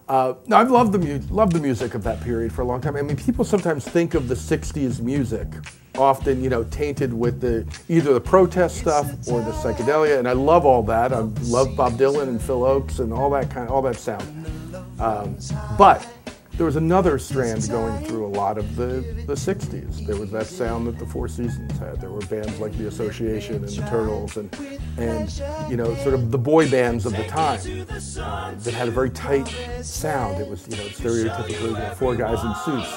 No, I've loved the music of that period for a long time. I mean, people sometimes think of the '60s music, often, you know, tainted with either the protest stuff or the psychedelia, and I love all that. I love Bob Dylan and Phil Ochs and all that sound. But there was another strand going through a lot of the '60s. There was that sound that the Four Seasons had. There were bands like the Association and the Turtles and you know, sort of the boy bands of the time that had a very tight sound. It was, you know, stereotypically, you know, four guys in suits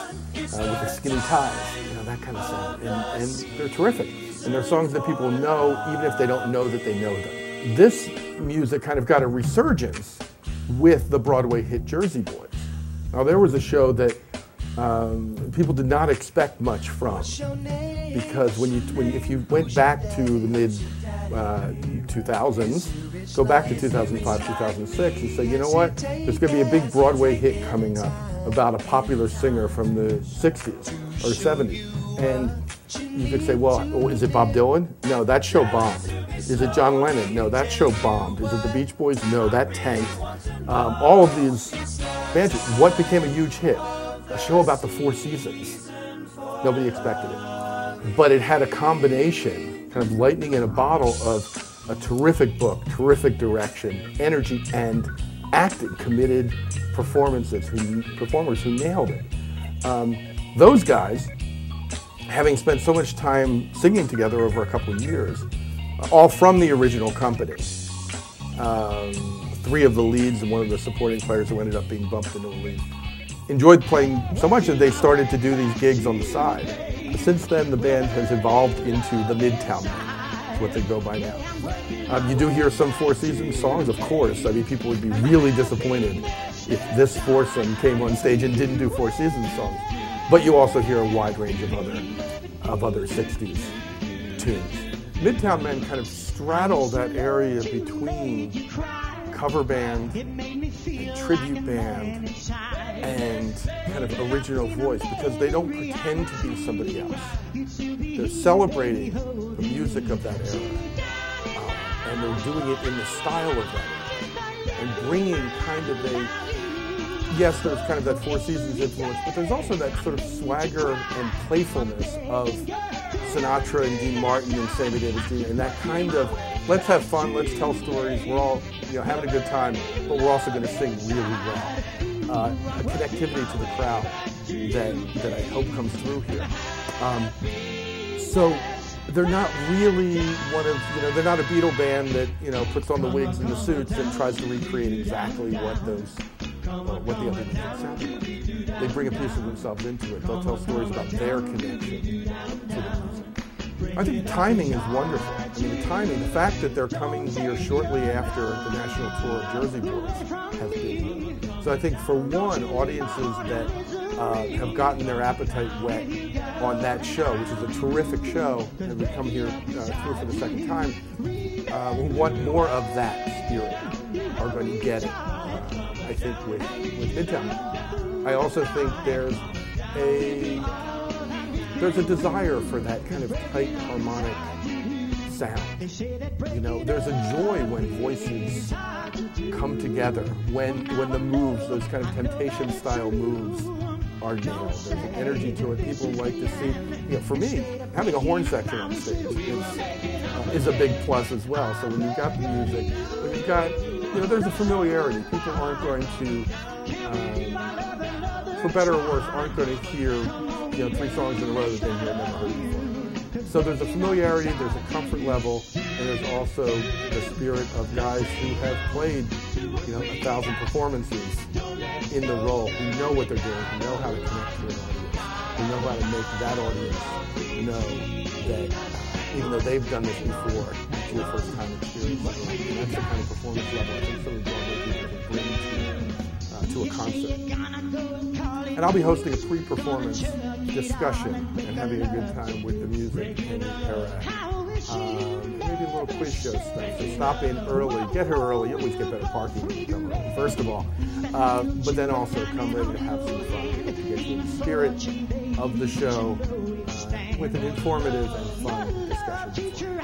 with the skinny ties, you know, that kind of sound. And they're terrific. And they're songs that people know even if they don't know that they know them. This music kind of got a resurgence with the Broadway hit Jersey Boys. Now, there was a show that people did not expect much from, because if you went back to the mid 2000s, go back to 2005, 2006, and say, you know what, there's going to be a big Broadway hit coming up about a popular singer from the 60s or 70s, and you could say, well, is it Bob Dylan? No, that show bombed. Is it John Lennon? No, that show bombed. Is it the Beach Boys? No, that tanked. All of these bands. What became a huge hit? A show about the Four Seasons. Nobody expected it. But it had a combination, kind of lightning in a bottle, of a terrific book, terrific direction, energy, and acting, committed performers who nailed it. Those guys, having spent so much time singing together over a couple of years, all from the original company. Three of the leads and one of the supporting players who ended up being bumped into the lead enjoyed playing so much that they started to do these gigs on the side. Since then, the band has evolved into the Midtown Men. That's what they go by now. You do hear some Four Seasons songs, of course. I mean, people would be really disappointed if this foursome came on stage and didn't do Four Seasons songs. But you also hear a wide range of other 60s tunes. Midtown Men kind of straddle that area between cover band and tribute band and kind of original voice, because they don't pretend to be somebody else. They're celebrating the music of that era, and they're doing it in the style of that era, and bringing kind of yes, there's kind of that Four Seasons influence, but there's also that sort of swagger and playfulness of Sinatra and Dean Martin and Sammy Davis Jr. and that kind of, let's have fun, let's tell stories, we're all, you know, having a good time, but we're also going to sing really well. A connectivity to the crowd that I hope comes through here. So they're not really they're not a Beatle band that, you know, puts on the wigs and the suits and tries to recreate exactly what the other music sounded like. They bring a piece of themselves into it. They'll tell stories about their connection to the music. I think the timing is wonderful. I mean, the fact that they're coming here shortly after the national tour of Jersey Boys has been. So I think, for one, audiences that have gotten their appetite whet on that show, which is a terrific show, and we come here through for the second time, who want more of that spirit are going to get it, I think, with Midtown. I also think there's a desire for that kind of tight harmonic sound. You know, there's a joy when voices come together, when the moves, those kind of Temptation-style moves, are nailed. There's an energy to it. People like to see, you know, for me, having a horn section on stage is a big plus as well. So when you've got the music, when you've got, you know, there's a familiarity. People aren't going to, for better or worse, aren't going to hear, you know, 3 songs in a row that they've never heard before. So there's a familiarity, there's a comfort level, and there's also the spirit of guys who have played, you know, 1,000 performances in the role, who know what they're doing, who know how to connect to an audience, who know how to make that audience know that even though they've done this before, it's your first time experiencing it. And that's the kind of performance level I think some of the Broadway people can bring to a concert. And I'll be hosting a pre-performance discussion and having a good time with the music and the era. Maybe a little quiz show stuff. So stop in early, get here early. You always get better parking when you come early, first of all. But then also come ready to have some fun, to get to the spirit of the show with an informative and fun discussion.